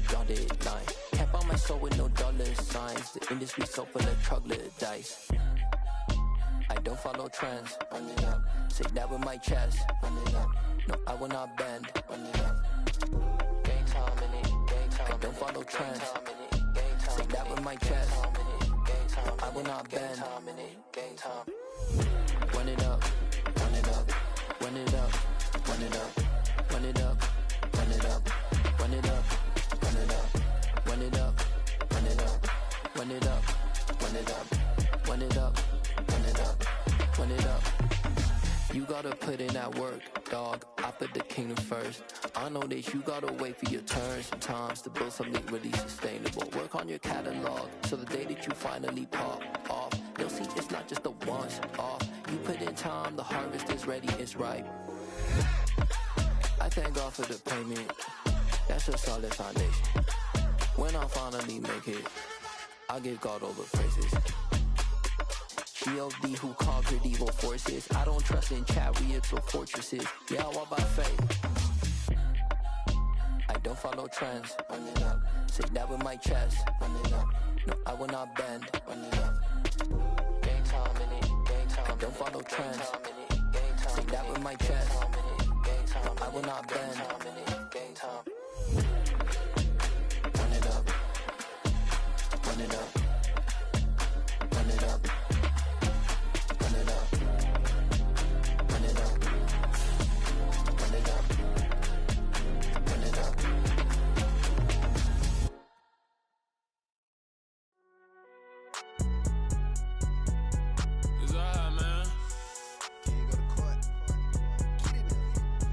dotted line. Can't buy my soul with no dollar signs. The industry so full of troglodytes. I don't follow trends. Run it up. Say that with my chest. Run it up. No, I will not bend. Run it up. Gang time in it. Gang time. I don't follow trends. Say that with my chest. I will not bend. Gang time. Run it up. Run it up. Run it up. Run it up. Run it up. Run it up. Run it up. Run it up. Run it up. Run it up. Run it up. Run it up. Run it up. Run it up. Run it up. You gotta put in that work, dog. I put the kingdom first. I know that you gotta wait for your turn sometimes to build something really sustainable. Work on your catalog, so the day that you finally pop off, you'll see it's not just a once off. You put in time, the harvest is ready, it's ripe. I thank God for the payment. That's a solid foundation. When I finally make it, I give God all the praises. G.O.D. who conquered evil forces. I don't trust in chariots or fortresses. Yeah, I walk by faith. I don't follow trends. Run it up. Say that with my chest. Run it up. No, I will not bend. Run it up. Gang time in it. Gang time. I don't follow trends. Say that with my chest. I will not bend. Gang time. Run it up. Run it up. Run it up. Run it up. Run it up. Run it up. Run it up. It's alright, man. Can you go to court? Get it now.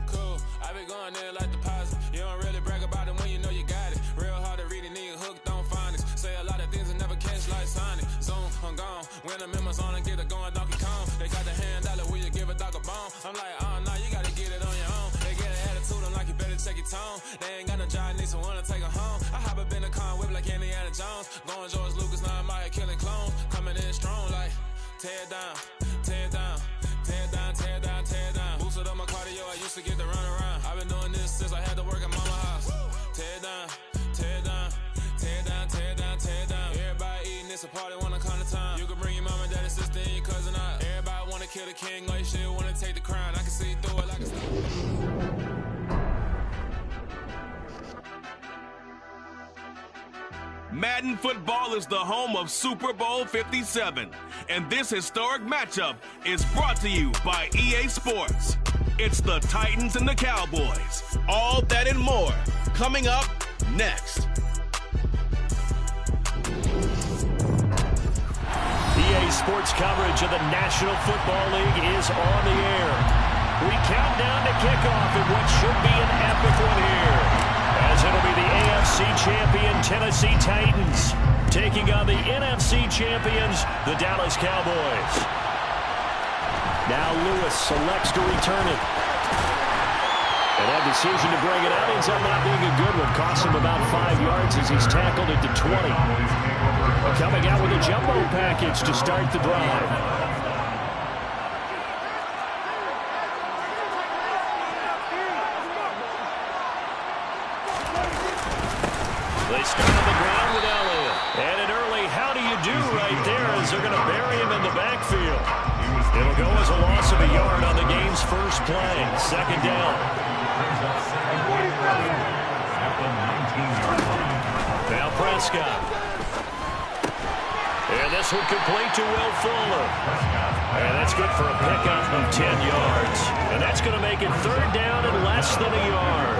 Cool. I been going there like deposit. You don't really brag about it when you know you got it. Real hard to read it, nigga hooked on phonics. Say a lot of things and never catch like Sonic. Zone, I'm gone. When I'm in my zone and get it going Donkey Kong. They got the $100, will you give a dog a bone? I'm like, oh no, you gotta get it on your own. They get an attitude, I'm like, you better check your tone. They ain't got no job, need someone to take her home. I hop up in the car, whip like Indiana Jones. Going George Lucas, now I'm out here killing clones. Coming in strong like, tear down, tear down, tear down, tear down, tear down. Boosted up my cardio, I used to get to run around. I've been doing this since I had to work at mama house. Tear down, tear down, tear down, tear down, tear down. Everybody eating, it's a party when I come to time. You can bring your mama, daddy, sister, and your cousin out. Everybody wanna kill the king, like shit, wanna take the crown. I can see through it like a Madden football is the home of Super Bowl 57, and this historic matchup is brought to you by EA Sports. It's the Titans and the Cowboys. All that and more coming up next. EA Sports coverage of the National Football League is on the air. We count down to kickoff in what should be an epic one here, as it'll be the AFC champion Tennessee Titans taking on the NFC champions, the Dallas Cowboys. Now Lewis selects to return it. And that decision to bring it out ends up not being a good one. Costs him about 5 yards as he's tackled it to 20. Coming out with a jumbo package to start the drive. They start on the ground with Elliott. And an early how do you do right there as they're going to bury him in the backfield. It'll go as a loss of a yard on the game's first play. Second down. Now Prescott. And this one complete to Will Fuller. And that's good for a pickup of 10 yards. And that's going to make it third down and less than a yard.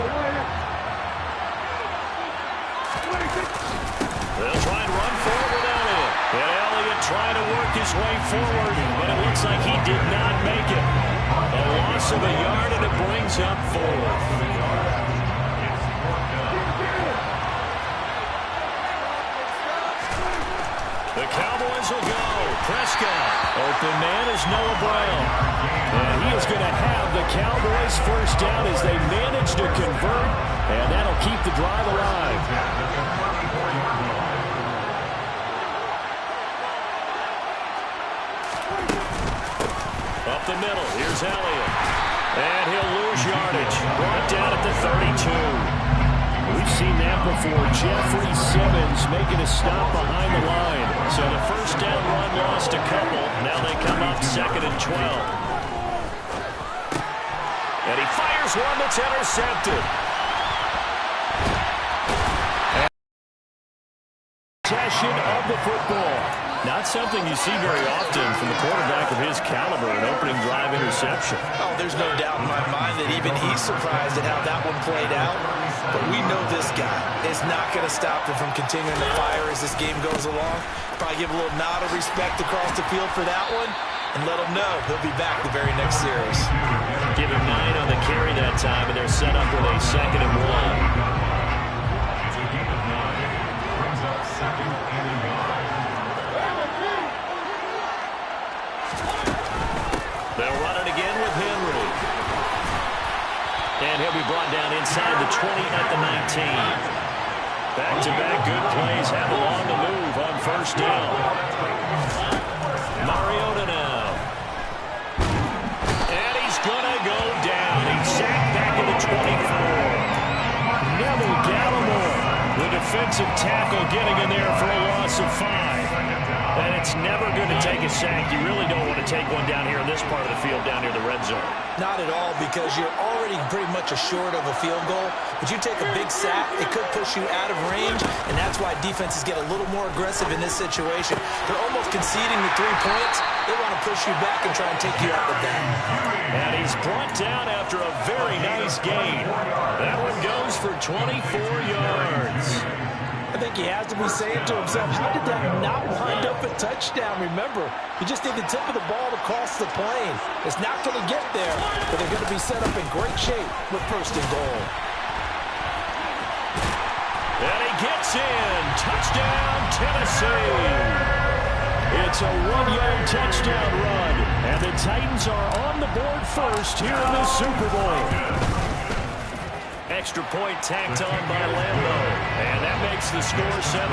They'll try and run forward with Elliott. And Elliott trying to work his way forward, but it looks like he did not make it. A loss of a yard, and it brings up fourth. The Cowboys will go. Prescott. Open man is Noah Brown. And he is going to have the Cowboys first down as they manage to convert, and that'll keep the drive alive. Up the middle, here's Elliott. And he'll lose yardage. Brought down at the 32. We've seen that before. Jeffrey Simmons making a stop behind the line. So the first down run lost a couple. Now they come up 2nd and 12. And he fires one that's intercepted. Possession of the football. Not something you see very often from a quarterback of his caliber, an opening drive interception. Oh, there's no doubt in my mind that even he's surprised at how that one played out. But we know this guy is not going to stop him from continuing to fire as this game goes along. Probably give a little nod of respect across the field for that one and let him know he'll be back the very next series. Give him 9 on the carry that time, and they're set up with a 2nd and 1. They'll run it again with Henry. And he'll be brought down inside the 20 at the 19. Back-to-back good plays have him on the move on first down. Mariota now. And he's going to go down. He's sacked back at the 24. Neville Gallimore, the defensive tackle, getting in there for a loss of 5. And it's never good to take a sack. You really don't want to take one down here in this part of the field, down near the red zone. Not at all, because you're already pretty much assured of a field goal. But you take a big sack, it could push you out of range, and that's why defenses get a little more aggressive in this situation. They're almost conceding the 3 points. They want to push you back and try and take you out with that. And he's brought down after a very nice gain. That one goes for 24 yards. I think he has to be saying to himself, how did that not wind up a touchdown? Remember, you just need the tip of the ball to cross the plane. It's not going to get there, but they're going to be set up in great shape with 1st and goal. And he gets in. Touchdown, Tennessee. It's a 1-yard touchdown run. And the Titans are on the board first here in the Super Bowl. Extra point tacked on by Lambo. And that makes the score 7-0.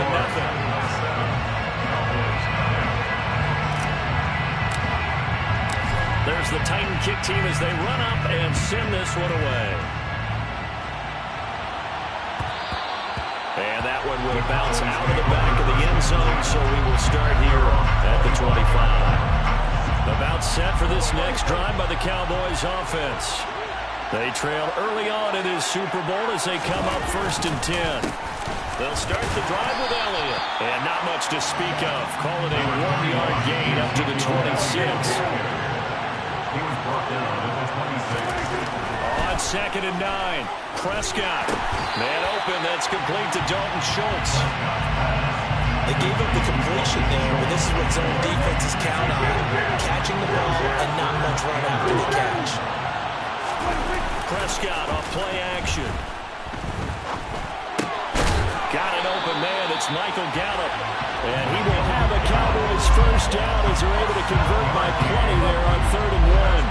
There's the Titan kick team as they run up and send this one away. And that one will bounce out of the back of the end zone, so we will start here at the 25. About set for this next drive by the Cowboys offense. They trail early on in this Super Bowl as they come up 1st and 10. They'll start the drive with Elliott. And not much to speak of. Call it a 1-yard gain up to the 26. On 2nd and 9. Prescott. Man open. That's complete to Dalton Schultz. They gave up the completion there, but this is what zone defenses count on. Catching the ball and not much run after the catch. Prescott off play action. Got an open man. It's Michael Gallup. And he will have a Cowboys 1st down as they're able to convert by plenty there on 3rd and 1.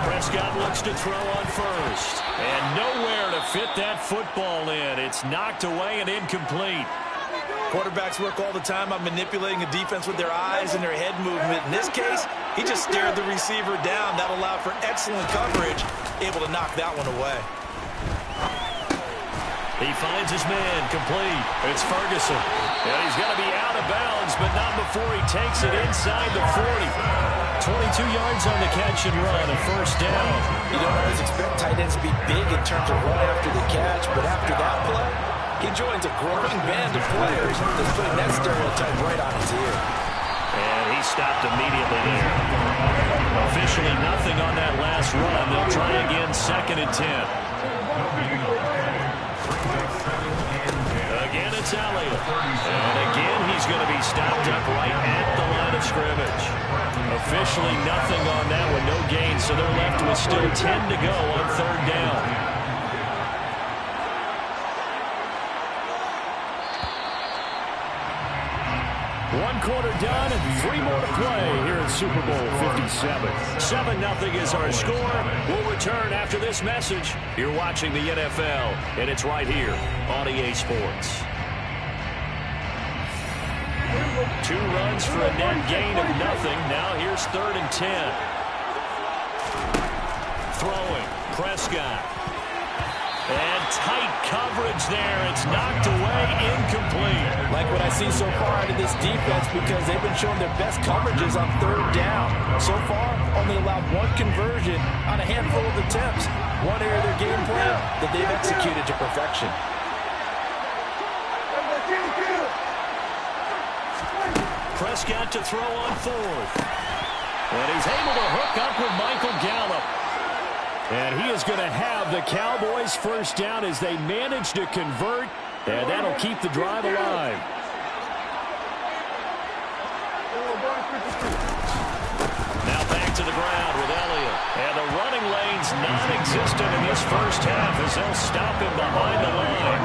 Prescott looks to throw on 1st. And nowhere to fit that football in. It's knocked away and incomplete. Quarterbacks work all the time on manipulating a defense with their eyes and their head movement. In this case, he just stared the receiver down. That allowed for excellent coverage, able to knock that one away. He finds his man, complete. It's Ferguson. And he's going to be out of bounds, but not before he takes it inside the 40. 22 yards on the catch and run, a 1st down. You don't always expect tight ends to be big in terms of run after the catch, but after that play, he joins a growing band of players that's putting that stereotype right on his ear. And he stopped immediately there. Officially nothing on that last run. They'll try again 2nd and 10. Again, it's Elliott. And again, he's going to be stopped up right at the line of scrimmage. Officially nothing on that one. No gain, so they're left with still 10 to go on 3rd down. One quarter done and 3 more to play here in Super Bowl 57. 7-0 is our score. We'll return after this message. You're watching the NFL, and it's right here on EA Sports. 2 runs for a net gain of nothing. Now here's 3rd and 10. throwing. Prescott. And tight coverage there. It's knocked away, incomplete. Like what I see so far out of this defense because they've been showing their best coverages on third down. So far, only allowed one conversion on a handful of attempts. One area of their game plan that they've executed to perfection. Prescott to throw on fourth. And he's able to hook up with Michael Gallup. And he is going to have the Cowboys first down as they manage to convert. And that'll keep the drive alive. Now back to the ground with Elliott. And the running lane's non-existent in this first half as they'll stop him behind the line.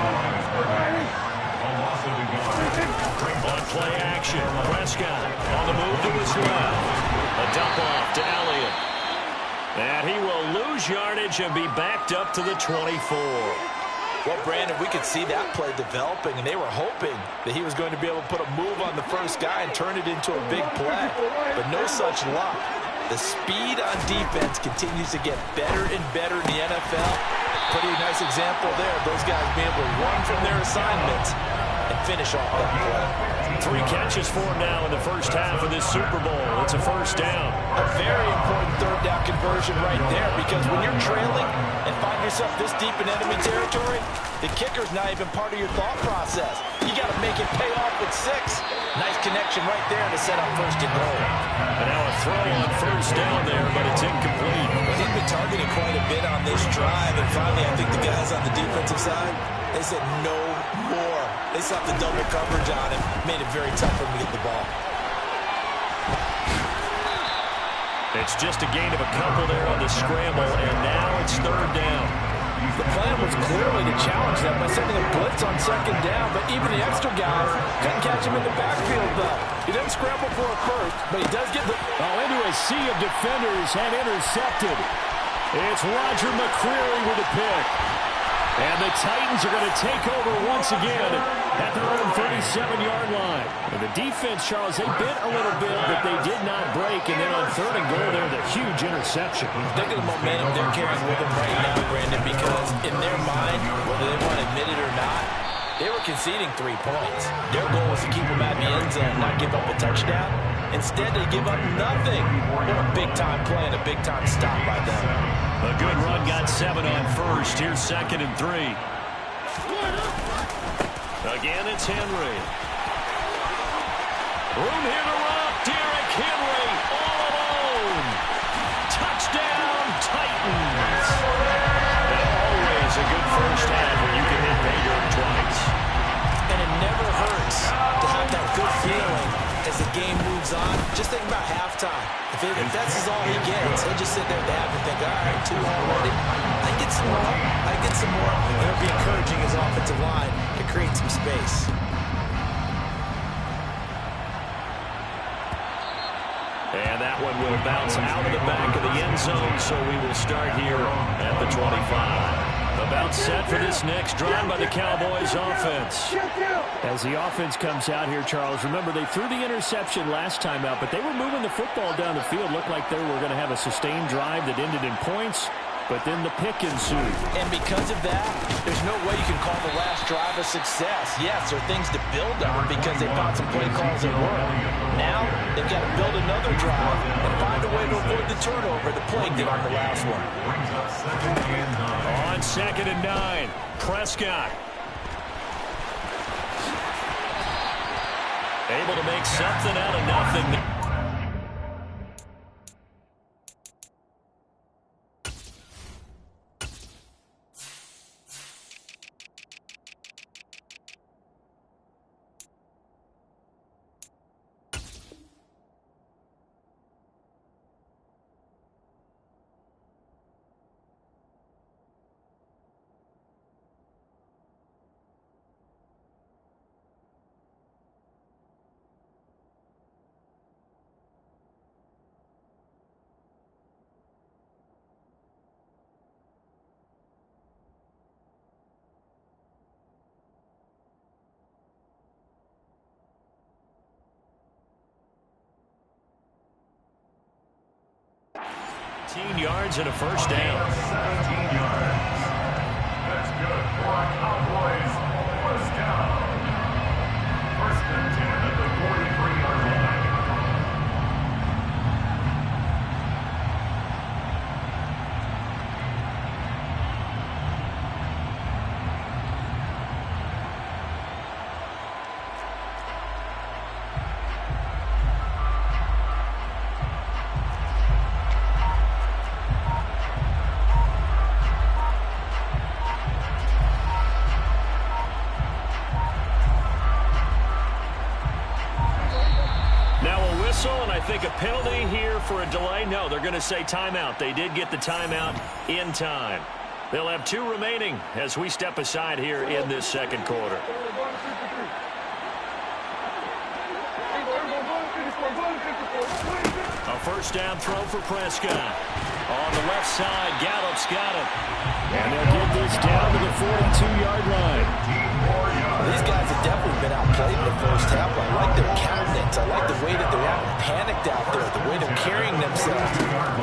On play action, Prescott on the move to his left. A dump off to Elliott. And he will lose yardage and be backed up to the 24. Well, Brandon, we could see that play developing, and they were hoping that he was going to be able to put a move on the first guy and turn it into a big play. But no such luck. The speed on defense continues to get better and better in the NFL. Pretty nice example there of those guys being able to run from their assignments and finish off that play. 3 catches for him now in the first half of this Super Bowl. It's a first down. A very important third down conversion right there because when you're trailing and find yourself this deep in enemy territory, the kicker's not even part of your thought process. You got to make it pay off with 6. Nice connection right there to set up first and goal. And now a throw on first down there, but it's incomplete. Well, he'd been targeted quite a bit on this drive, and finally I think the guys on the defensive side, they said no more. They slapped the double coverage on him, made it very tough for him to get the ball. It's just a gain of a couple there on the scramble, and now it's third down. The plan was clearly to challenge them by sending a blitz on second down, but even the extra guys couldn't catch him in the backfield, though. He didn't scramble for a first, but he does get the... Into a sea of defenders and intercepted. It's Roger McCreary with a pick. And the Titans are going to take over once again at their own 37-yard line. And the defense, Charles, they bit a little bit, but they did not break. And then on third and goal there, the huge interception. Look at the momentum they're carrying with them right now, Brandon, because in their mind, whether they want to admit it or not, they were conceding 3 points. Their goal was to keep them at the end zone, not give up a touchdown. Instead, they give up nothing. What a big-time play and a big-time stop by them. A good run got 7 on first. Here's second and 3. Again, it's Henry. Room here to run. Derrick Henry all alone. Touchdown, Titans. And always a good first half when you can hit pay dirt twice. And it never hurts to have that good feeling as the game moves on. Just think about halftime. If that's all he gets, he'll just sit there at the half and think, all right, 2 already. I get some more. I get some more. And it'll be encouraging his offensive line to create some space. And that one will bounce out of the back of the end zone, so we will start here at the 25. About set for this next drive by the Cowboys offense. As the offense comes out here, Charles, remember they threw the interception last time out, but they were moving the football down the field. Looked like they were going to have a sustained drive that ended in points, but then the pick ensued. And because of that, there's no way you can call the last drive a success. Yes, there are things to build on because they found some play calls that work. Now, they've got to build another drive and find a way to avoid the turnover that plagued it on the last one. On second and 9, Prescott. Able to make something out of nothing. 17 yards and a first down. 17 yards. That's good for a Cowboys first down. First and 10 at the 43-yard line. And I think a penalty here for a delay. No, they're going to say timeout. They did get the timeout in time. They'll have 2 remaining as we step aside here in this second quarter. A first down throw for Prescott. On the left side, Gallup's got it. And they'll get this down to the 42-yard line. These guys have definitely been outplayed in the first half. I like their countenance. I like the way that they haven't panicked out there, the way they're carrying themselves.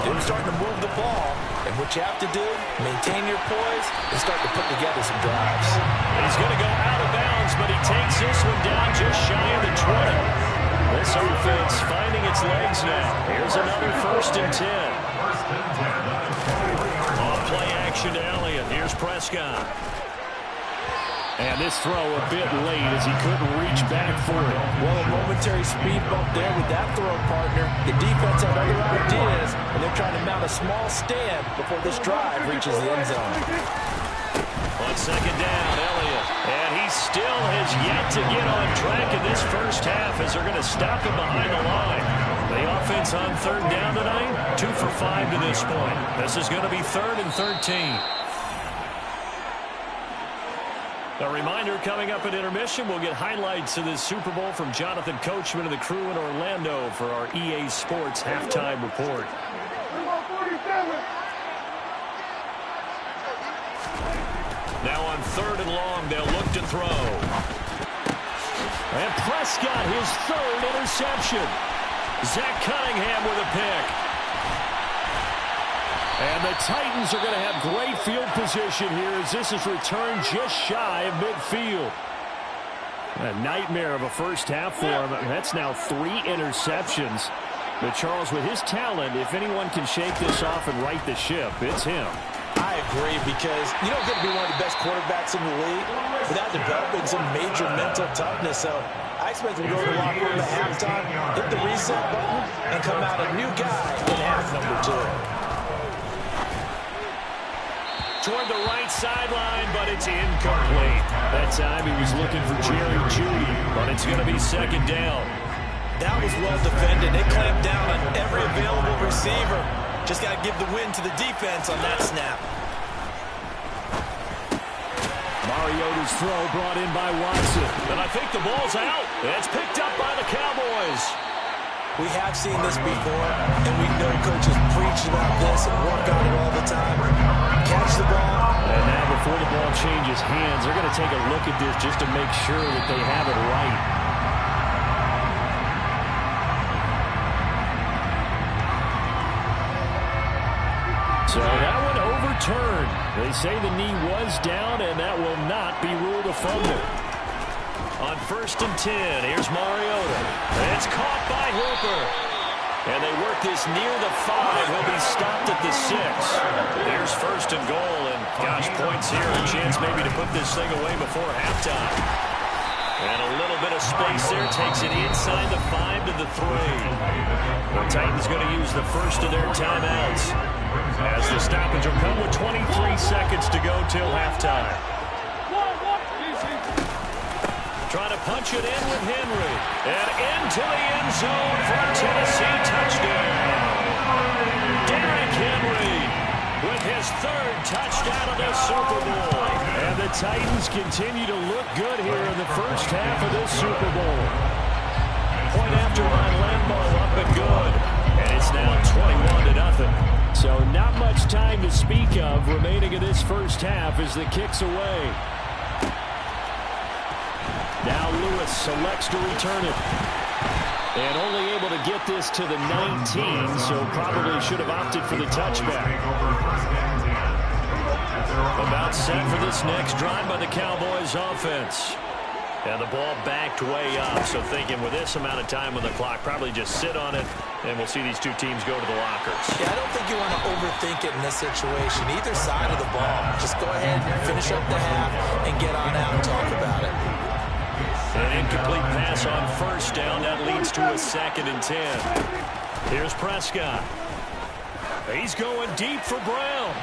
They're starting to move the ball. And what you have to do, maintain your poise and start to put together some drives. He's going to go out of bounds, but he takes this one down just shy of the 20. This offense finding its legs now. Here's another first and 10. On play action to Elliott. Here's Prescott. And this throw a bit late as he couldn't reach back for it. Well, a momentary speed bump there with that throw, partner. The defense had other ideas, and they're trying to mount a small stand before this drive reaches the end zone. On second down, Elliott. And he still has yet to get on track in this first half as they're going to stop him behind the line. The offense on third down tonight, 2 for 5 to this point. This is going to be 3rd and 13. A reminder, coming up at intermission, we'll get highlights of this Super Bowl from Jonathan Coachman and the crew in Orlando for our EA Sports halftime report. Now on 3rd and long, they'll look to throw. And Prescott, his 3rd interception. Zach Cunningham with a pick. And the Titans are going to have great field position here as this is returned just shy of midfield. A nightmare of a first half for him. That's now 3 interceptions. But Charles, with his talent, if anyone can shake this off and right the ship, it's him. I agree, because you don't get to be one of the best quarterbacks in the league without developing some major mental toughness. So I expect him to go to the locker room at halftime, hit the reset button, and come out a new guy in half number 2. Toward the right sideline, but it's incomplete. That time he was looking for Jerry Jeudy, but it's going to be second down. That was well defended. They clamped down on every available receiver. Just got to give the win to the defense on that snap. Mariota's throw brought in by Watson. And I think the ball's out. It's picked up by the Cowboys. We have seen this before, and we know coaches preach about this and work on it all the time. Catch the ball. And now before the ball changes hands, they're going to take a look at this just to make sure that they have it right. So that one overturned. They say the knee was down, and that will not be ruled a fumble. On 1st and 10, here's Mariota. It's caught by Hooper. And they work this near the 5. He'll be stopped at the 6. Here's 1st and goal, and gosh, points here. A chance maybe to put this thing away before halftime. And a little bit of space there. Takes it inside the 5 to the 3. The Titans going to use the first of their timeouts as the stoppage will come with 23 seconds to go till halftime. Trying to punch it in with Henry. And into the end zone for a Tennessee touchdown. Derrick Henry with his 3rd touchdown of the Super Bowl. And the Titans continue to look good here in the first half of this Super Bowl. Point after line, Lambeau up and good. And it's now 21-0. So not much time to speak of remaining in this first half as the kick's away. Now Lewis selects to return it. And only able to get this to the 19, so probably should have opted for the touchback. About set for this next drive by the Cowboys offense. And the ball backed way up, so thinking with this amount of time on the clock, probably just sit on it, and we'll see these two teams go to the lockers. Yeah, I don't think you want to overthink it in this situation. Either side of the ball. Just go ahead and finish up the half and get on out and talk about it. An incomplete pass on first down. That leads to a 2nd and 10. Here's Prescott. He's going deep for Brown.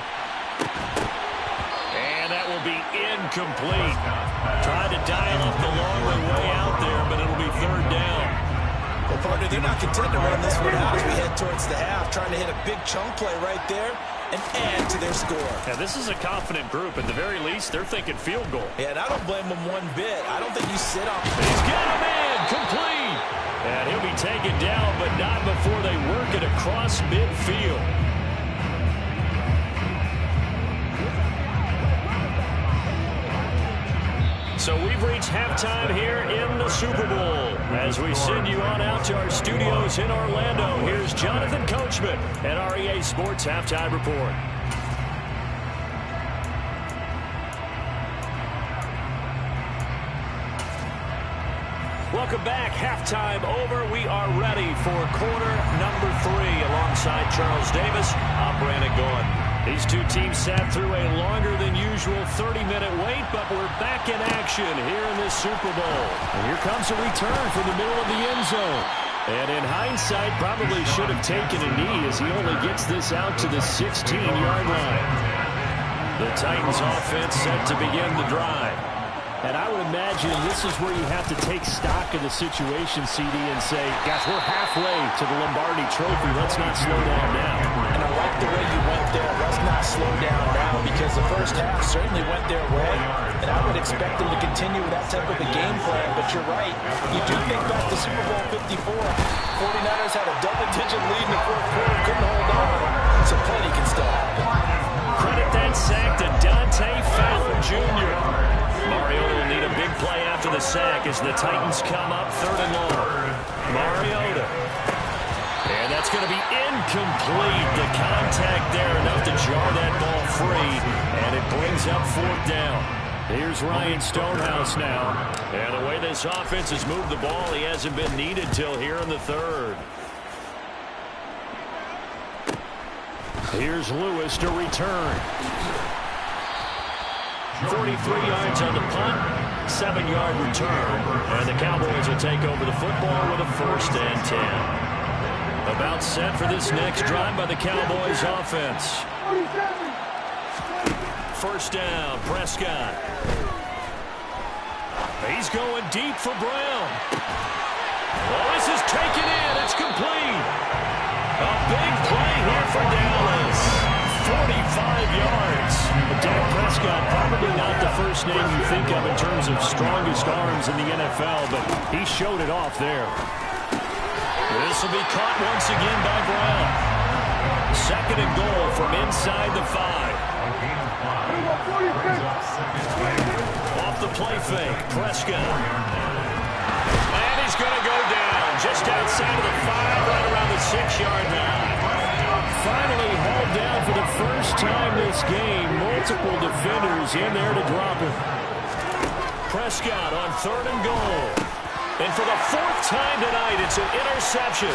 And that will be incomplete. Tried to dial up the long way out there, but it'll be 3rd down. Well, partner, they're not content to run this one out as we head towards the half, trying to hit a big chunk play right there and add to their score. Yeah, this is a confident group. At the very least, they're thinking field goal. Yeah, and I don't blame them one bit. I don't think you sit on. He's got him in, complete. And he'll be taken down, but not before they work it across midfield. So we've reached halftime here in the Super Bowl. As we send you on out to our studios in Orlando, here's Jonathan Coachman at our EA Sports Halftime Report. Welcome back. Halftime over. We are ready for quarter number 3. Alongside Charles Davis, I'm Brandon Gaudin. These two teams sat through a longer than usual 30-minute wait, but we're back in action here in this Super Bowl. And here comes a return from the middle of the end zone. And in hindsight, probably should have taken a knee as he only gets this out to the 16-yard line. The Titans offense set to begin the drive. And I would imagine this is where you have to take stock of the situation, CD, and say, gosh, we're halfway to the Lombardi Trophy. Let's not slow down now. And I like the way you went there. Let's not slow down now, because the first half certainly went their way. And I would expect them to continue with that type of a game plan. But you're right. You do think back to Super Bowl 54. 49ers had a double-digit lead in the fourth quarter. Couldn't hold on. So plenty can still happen. Credit that sack to Dante Fowler Jr. Mariota will need a big play after the sack as the Titans come up 3rd and long. Mariota. And that's going to be incomplete. The contact there enough to jar that ball free. And it brings up 4th down. Here's Ryan Stonehouse now. And the way this offense has moved the ball, he hasn't been needed till here in the 3rd. Here's Lewis to return. 43 yards on the punt, 7-yard return. And the Cowboys will take over the football with a 1st and 10. About set for this next drive by the Cowboys offense. 1st down, Prescott. He's going deep for Brown. Oh, this is taken in. It's complete. A big play here for Dallas. 45 yards. Dak Prescott, probably not the first name you think of in terms of strongest arms in the NFL, but he showed it off there. This will be caught once again by Brown. 2nd and goal from inside the 5. Off the play fake, Prescott. And he's going to go down just outside of the 5, right around the 6-yard line. Finally hauled down for the first time this game. Multiple defenders in there to drop him. Prescott on 3rd and goal. And for the 4th time tonight, it's an interception.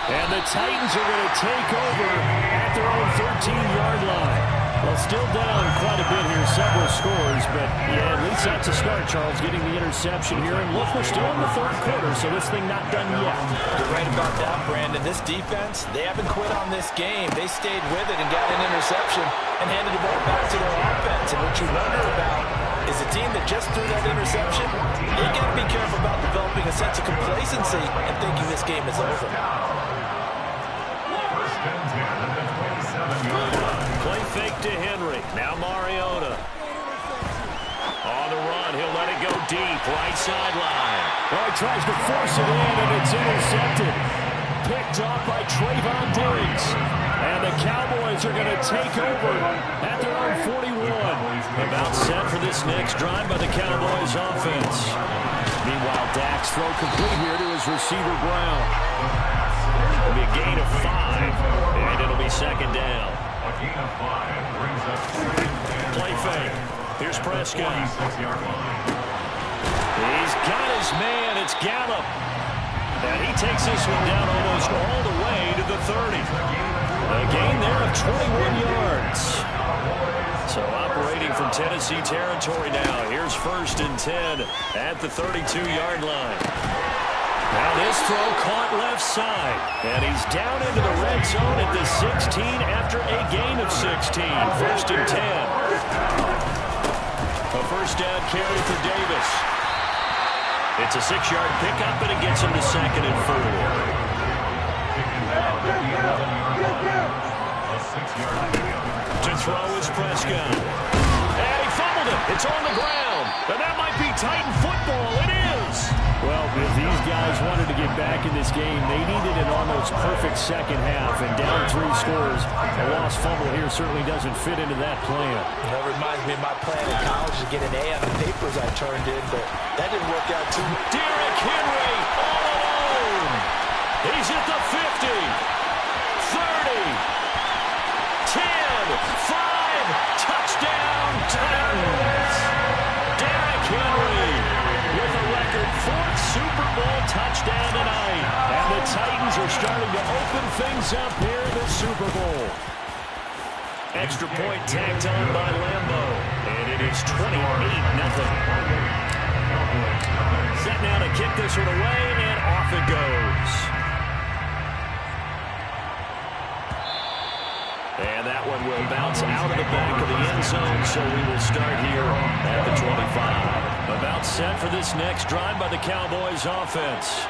And the Titans are going to take over at their own 13-yard line. Well, still down quite a bit here, several scores, but yeah, at least that's a start, Charles, getting the interception here. And look, we're still in the 3rd quarter, so this thing not done yet. You're right about that, Brandon. This defense, they haven't quit on this game. They stayed with it and got an interception and handed the ball back to their offense. And what you wonder about is a team that just threw that interception, they got to be careful about developing a sense of complacency and thinking this game is over. Play fake to Henry. Now Mariota. On the run, he'll let it go deep. Right sideline. Well, he tries to force it in, and it's intercepted. Picked off by Trayvon Diggs. And the Cowboys are going to take over at their own 41. About set for this next drive by the Cowboys offense. Meanwhile, Dak's throw complete here to his receiver, Brown. It'll be a gain of 5, and it'll be second down. A gain of 5 brings up Play fake. Here's Prescott. 46-yard line. He's got his man. It's Gallup. And he takes this one down almost all the way to the 30. A gain there of 21 yards. So operating from Tennessee territory now. Here's 1st and 10 at the 32-yard line. Now this throw caught left side. And he's down into the red zone at the 16 after a gain of 16. 1st and 10. A first down carry for Davis. It's a 6-yard pickup, and it gets him to 2nd and 4. To throw is Prescott. And he fumbled it. It's on the ground. And that might be Titan football. It is. Well, if these guys wanted to get back in this game, they needed an almost perfect second half. And down 3 scores, a lost fumble here certainly doesn't fit into that plan. That reminds me of my plan in college to get an A on the papers I turned in, but that didn't work out too much. Derrick Henry all alone. He's at the 50, 30, 10, 5, touchdown Titans. Derrick Henry with a record 4th Super Bowl touchdown tonight. And the Titans are starting to open things up here in the Super Bowl. Extra point tacked on by Lambo. And it is 28-0. Set now to kick this one away, and off it goes. And that one will bounce out of the back of the end zone, so we will start here at the 25. About set for this next drive by the Cowboys offense.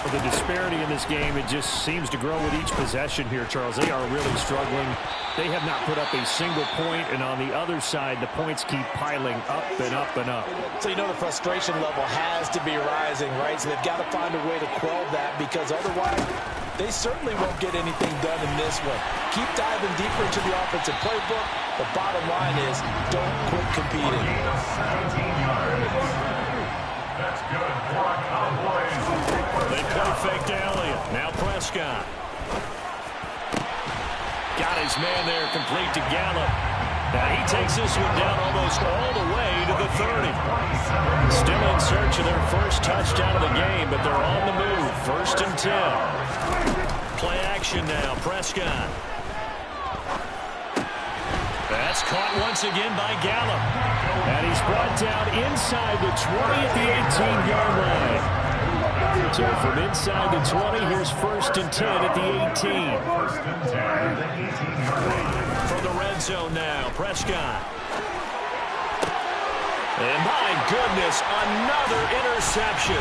The disparity in this game, it just seems to grow with each possession here, Charles. They are really struggling. They have not put up a single point, and on the other side, the points keep piling up and up and up. So you know the frustration level has to be rising, right? So they've got to find a way to quell that, because otherwise they certainly won't get anything done in this one. Keep diving deeper into the offensive playbook. The bottom line is don't quit competing. 17 yards. That's good for a Cowboys. They play fake to Elliott. Now Prescott. Got his man there, complete to Gallup. Now he takes this one down almost all the way to the 30. Still in search of their first touchdown of the game, but they're on the move. 1st and 10. Play action now, Prescott. That's caught once again by Gallup. And he's brought down inside the 20 at the 18-yard line. So from inside the 20, here's 1st and 10 at the 18. From the red zone now, Prescott. And my goodness, another interception.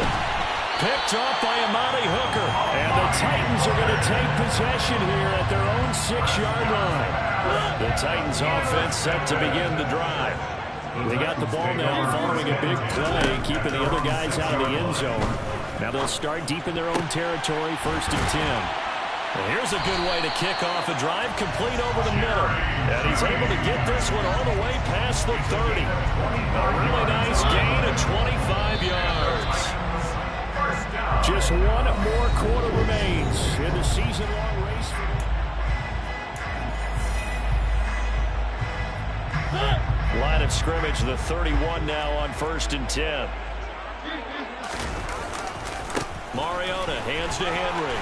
Picked off by Amani Hooker. And the Titans are going to take possession here at their own 6-yard line. The Titans offense set to begin the drive. They got the ball now following a big play, keeping the other guys out of the end zone. Now they'll start deep in their own territory, 1st and 10. And here's a good way to kick off a drive, complete over the middle. And he's able to get this one all the way past the 30. A really nice gain of 25 yards. Just one more quarter remains in the season-long race. Line of scrimmage, the 31 now on 1st and 10. Mariota hands to Henry.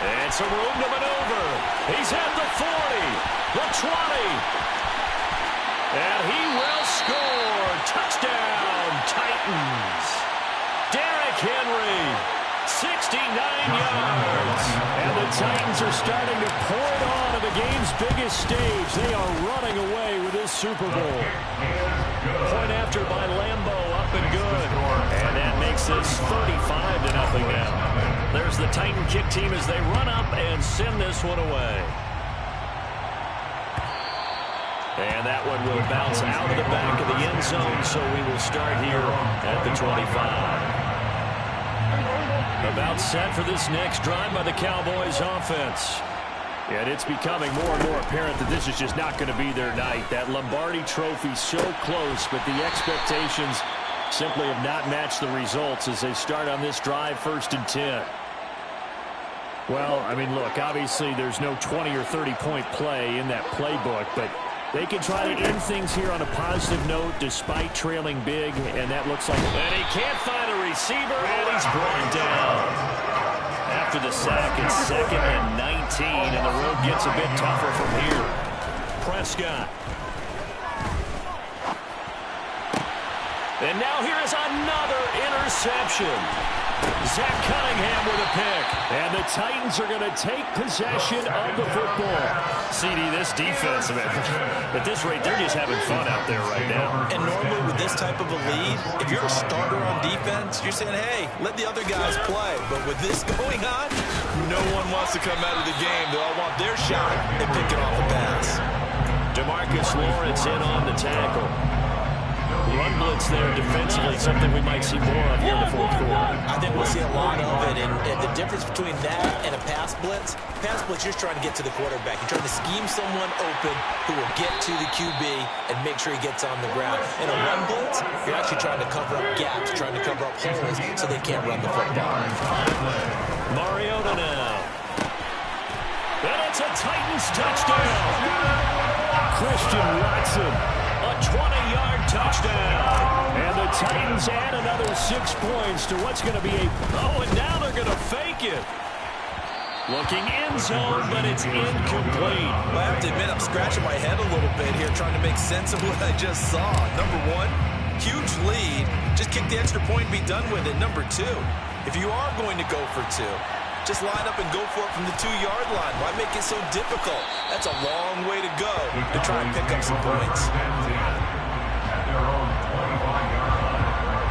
And some room to maneuver. He's at the 40, the 20. And he will score. Touchdown, Titans. Derrick Henry, 69 yards. And the Titans are starting to pour it on at the game's biggest stage. They are running away with this Super Bowl. Point after by Lambo, up and good. And that makes this 35-0 now. There's the Titan kick team as they run up and send this one away. And that one will bounce out of the back of the end zone, so we will start here at the 25. About set for this next drive by the Cowboys offense. And it's becoming more and more apparent that this is just not going to be their night. That Lombardi trophy so close, but the expectations simply have not matched the results as they start on this drive, 1st and 10. Well, I mean, look, obviously there's no 20 or 30-point play in that playbook, but they can try to end things here on a positive note despite trailing big, and that looks like... And he can't find a receiver, and he's brought down. After the sack, it's 2nd and 19, and the road gets a bit tougher from here. Prescott. And now here is another interception. Zach Cunningham with a pick. And the Titans are going to take possession of the football. CD, this defense, man, at this rate, they're just having fun out there right now. And normally with this type of a lead, if you're a starter on defense, you're saying, hey, let the other guys play. But with this going on, no one wants to come out of the game. They all want their shot at picking off a pass. DeMarcus Lawrence in on the tackle. Run blitz there defensively, something we might see more of here in the 4th quarter. I think we'll see a lot of it, and the difference between that and a pass blitz, you're just trying to get to the quarterback. You're trying to scheme someone open who will get to the QB and make sure he gets on the ground. In a run blitz, you're actually trying to cover up gaps, trying to cover up holes so they can't run the football. Mariota now. And it's a Titans touchdown. Christian Watson. A 20-yard touchdown. And the Titans add another 6 points to what's going to be a... Oh, and now they're going to fake it. Looking end zone, but it's incomplete. Well, I have to admit, I'm scratching my head a little bit here trying to make sense of what I just saw. Number one, huge lead. Just kick the extra point and be done with it. Number two, if you are going to go for two, just line up and go for it from the 2-yard line. Why make it so difficult? That's a long way to go to try and pick up some points.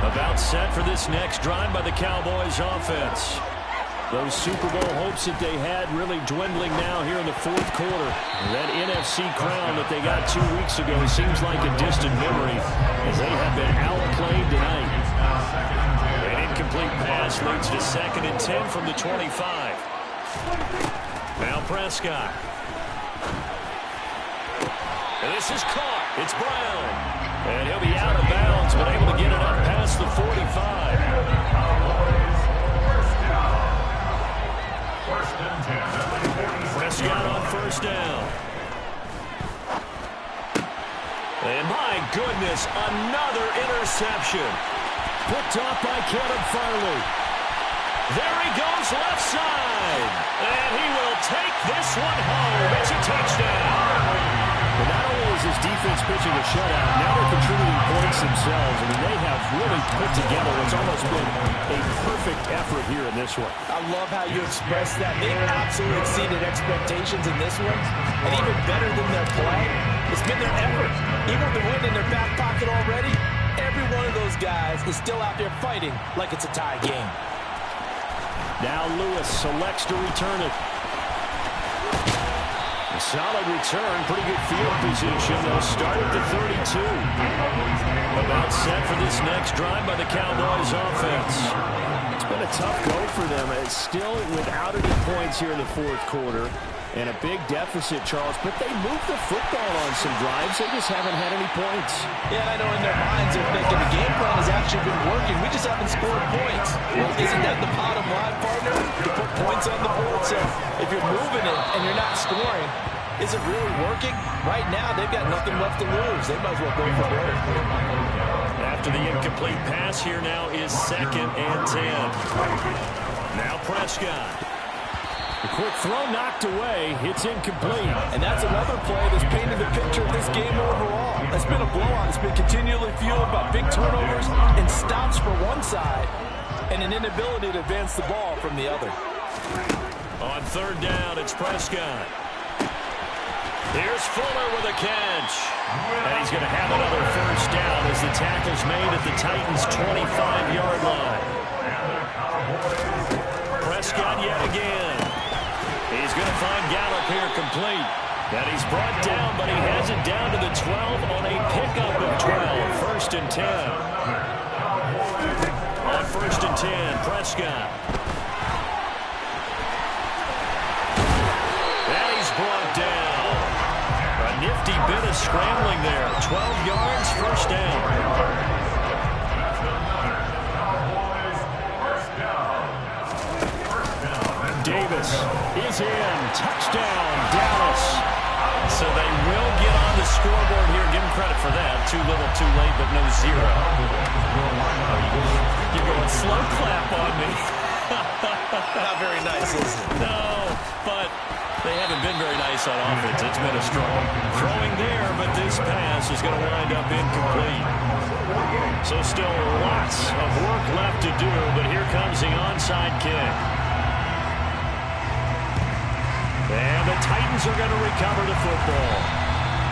About set for this next drive by the Cowboys offense. Those Super Bowl hopes that they had really dwindling now here in the 4th quarter. That NFC crown that they got 2 weeks ago seems like a distant memory as they have been outplayed tonight. An incomplete pass leads to 2nd and 10 from the 25. Now Prescott. And this is caught. It's Brown. And he'll be out of bounds, but able to get it up past the 45. Prescott on 1st down. And my goodness, another interception. Picked off by Caleb Farley. There he goes left side. And he will take this one home. It's a touchdown. But not only is his defense pitching a shutout, now they're contributing points themselves. I mean, they have really put together what's almost been a perfect effort here in this one. I love how you expressed that. They absolutely exceeded expectations in this one. And even better than their play, it's been their effort. Even with the win in their back pocket already, every one of those guys is still out there fighting like it's a tie game. Now Lewis selects to return it. A solid return, pretty good field position. They'll start at the 32. About set for this next drive by the Cowboys offense. It's been a tough go for them. It's still without any points here in the 4th quarter. And a big deficit, Charles, but they moved the football on some drives. They just haven't had any points. Yeah, I know in their minds they're thinking the game plan has actually been working. We just haven't scored points. Well, isn't that the bottom line, partner? To put points on the board. So if you're moving it and you're not scoring, is it really working? Right now, they've got nothing left to lose. They might as well go for broke. After the incomplete pass, here now is 2nd and 10. Now Prescott. The quick throw knocked away. It's incomplete. And that's another play that's painted the picture of this game overall. It's been a blowout. It's been continually fueled by big turnovers and stops for one side and an inability to advance the ball from the other. On 3rd down, it's Prescott. Here's Fuller with a catch. And he's going to have another 1st down as the tackle's made at the Titans' 25-yard line. Prescott yet again. He's going to find Gallup here complete. And he's brought down, but he has it down to the 12 on a pickup of 12. 1st and 10. On 1st and 10, Prescott. And he's brought down. A nifty bit of scrambling there. 12 yards, 1st down. is in. Touchdown, Dallas. So they will get on the scoreboard here. Give them credit for that. Too little, too late, but no zero. You're going slow clap on me. Not very nice, is it? No, but they haven't been very nice on offense. It's been a struggle. Throwing there, but this pass is going to wind up incomplete. So still lots of work left to do, but here comes the onside kick. And the Titans are going to recover the football.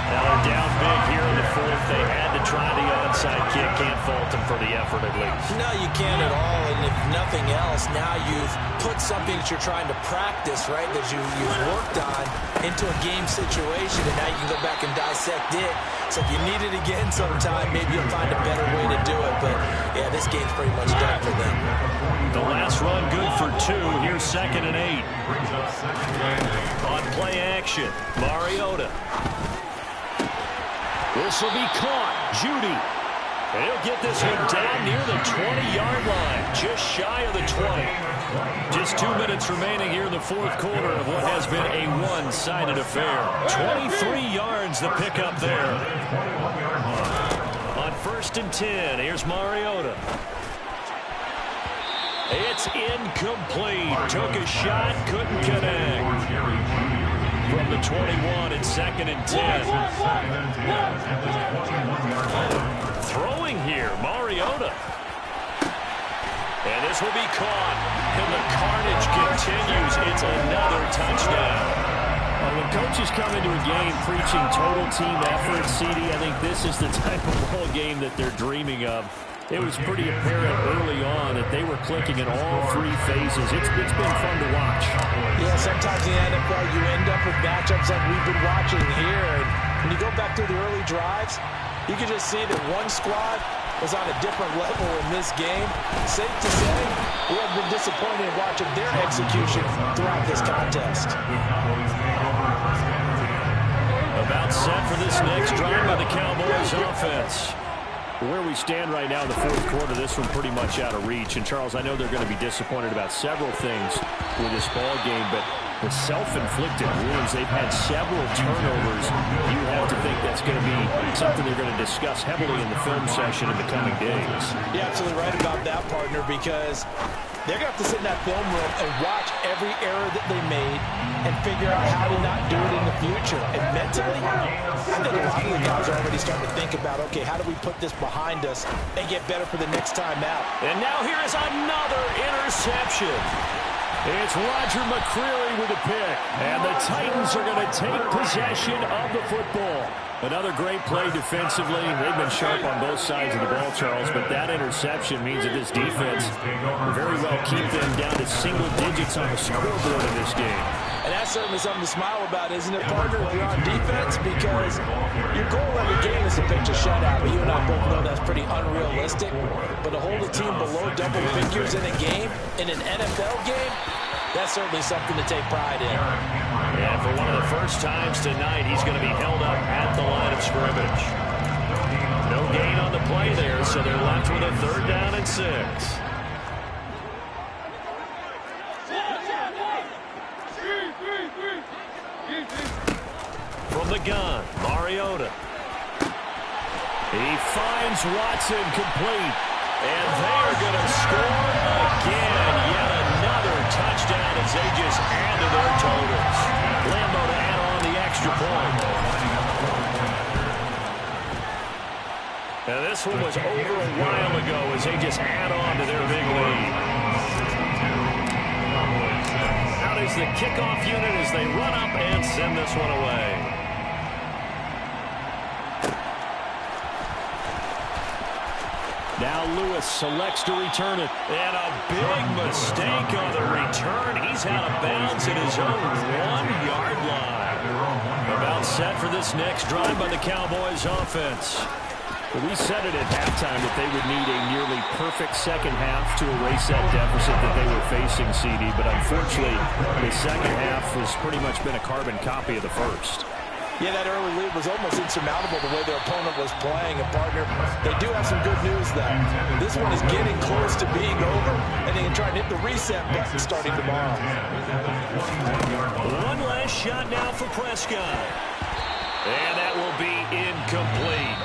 Now they're down big here in the fourth. They had to try the onside kick. Can't fault them for the effort at least. No, you can't at all. And if nothing else, now you've put something that you're trying to practice, right, that you've worked on into a game situation, and now you can go back and dissect it. So if you need it again sometime, maybe you'll find a better way to do it. But, yeah, this game's pretty much done for them. The last run good for 2. Here's 2nd and 8. On play action, Mariota. This will be caught. Judy. He'll get this one down near the 20-yard line, just shy of the 20. Just 2 minutes remaining here in the fourth quarter of what has been a one-sided affair. 23 yards the pickup there. On 1st and 10, here's Mariota. It's incomplete. Took a shot, couldn't connect. From the 21 and 2nd and 10. Throwing here, Mariota. And this will be caught. And the carnage continues. It's another touchdown. When coaches come into a game preaching total team effort, CD, I think this is the type of ball game that they're dreaming of. It was pretty apparent early on that they were clicking in all 3 phases. It's been fun to watch. Yeah, sometimes in the NFL you end up with matchups like we've been watching here. And when you go back through the early drives, you can just see that one squad was on a different level in this game. Safe to say, we have been disappointed in watching their execution throughout this contest. About set for this next drive by the Cowboys offense. Where we stand right now in the fourth quarter, this one pretty much out of reach. And, Charles, I know they're going to be disappointed about several things with this ball game, but the self-inflicted wounds, they've had several turnovers. You have to think that's going to be something they're going to discuss heavily in the film session in the coming days. You're absolutely right about that, partner, because they're going to have to sit in that film room and watch every error that they made and figure out how to not do it in the future. And mentally, I think a lot of the guys are already starting to think about, okay, how do we put this behind us and get better for the next time out? And now here is another interception. It's Roger McCreary with a pick. And the Titans are going to take possession of the football. Another great play defensively. They've been sharp on both sides of the ball, Charles, but that interception means that this defense will very well keep them down to single digits on the scoreboard in this game. And that's certainly something to smile about, isn't it, partner, if you're on defense? Because your goal every game is to pitch a shutout. But you and I both know that's pretty unrealistic. But to hold a team below double figures in a game, in an NFL game, that's certainly something to take pride in. And for one of the first times tonight, he's going to be held up at the line of scrimmage. No gain on the play there, so they're left with a 3rd down and 6. From the gun, Mariota. He finds Watson complete. And they're going to score again. Yet another touchdown as they just add to their totals. Lambo to add on the extra point. And this one was over a while ago as they just add on to their big lead. Out is the kickoff unit as they run up and send this one away. Now Lewis selects to return it. And a big mistake on the return. He's out of bounds at his own 1-yard line. About set for this next drive by the Cowboys offense. We said it at halftime that they would need a nearly perfect second half to erase that deficit that they were facing, CD. But unfortunately, the second half has pretty much been a carbon copy of the first. Yeah, that early lead was almost insurmountable the way their opponent was playing. And, partner, they do have some good news, though. This one is getting close to being over, and they can try and hit the reset button starting tomorrow. One last shot now for Prescott. And that will be incomplete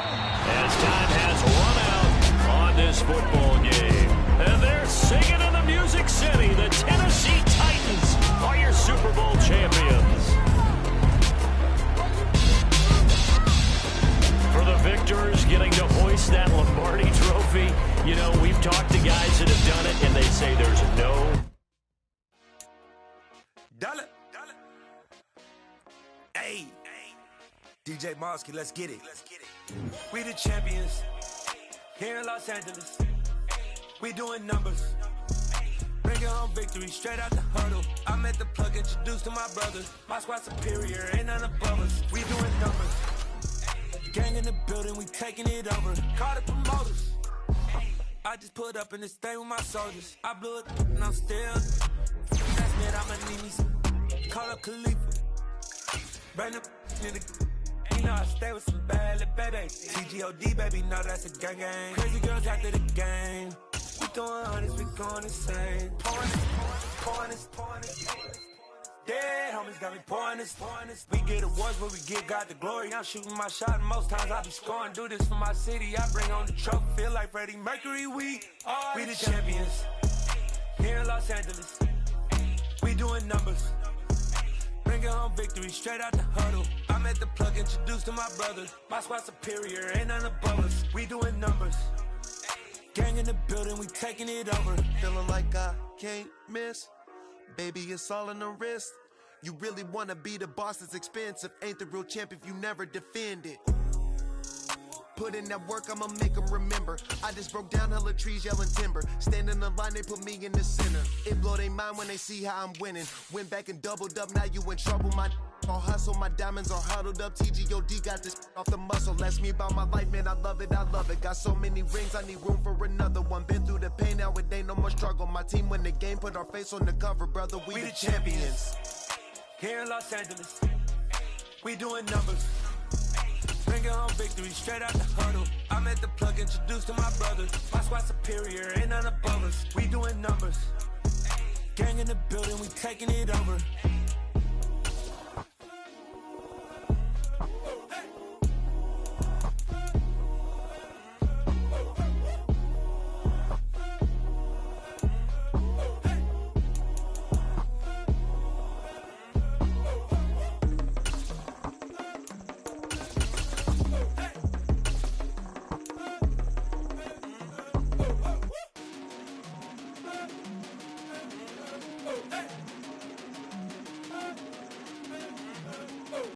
as time has run out on this football game. And they're singing in the Music City. The Tennessee Titans are your Super Bowl champions. For the victors getting to hoist that Lombardi trophy, you know, we've talked to guys that have done it, and they say there's no... Dollar. Hey. DJ Mosky, let's get it. We the champions here in Los Angeles. We doing numbers. Bringing home victory straight out the huddle. I'm at the plug, introduced to my brothers. My squad superior, ain't none above us. We doing numbers. Gang in the building, we taking it over. Call the promoters. I just put up in this thing with my soldiers. I blew it and I'm still. That's it, I'ma need me some. Call up Khalifa. Bring up nigga. You know I stay with some bad little baby. TGOD, baby, know that's a gang gang. Crazy girls after the game. We throwing hundreds, we going insane. Pouring this. Dead homies got me pouring this. We get awards, but we give God the glory. I'm shooting my shot, and most times I be scoring. Do this for my city, I bring on the trophy. Feel like Freddie Mercury, we the champions. Here in Los Angeles, we doing numbers. Bringing home victory straight out the huddle. I'm at the plug, introduced to my brothers. My squad superior, ain't none above us. We doing numbers. Gang in the building, we taking it over. Feeling like I can't miss. Baby, it's all in the wrist. You really wanna be the boss, it's expensive. Ain't the real champ if you never defend it. Put in that work, I'ma make them remember. I just broke down hella trees, yelling timber. Stand in the line, they put me in the center. It blow their mind when they see how I'm winning. Went back and doubled up, now you in trouble. My all hustle, my diamonds are huddled up. TGOD got this off the muscle. That's me about my life, man, I love it. Got so many rings, I need room for another one. Been through the pain, now it ain't no more struggle. My team win the game, put our face on the cover, brother. We the champions. Here in Los Angeles, we doing numbers. Bringing home victory straight out the huddle. I'm at the plug, introduced to my brothers. My squad superior, ain't none above us. We doing numbers. Gang in the building, we taking it over.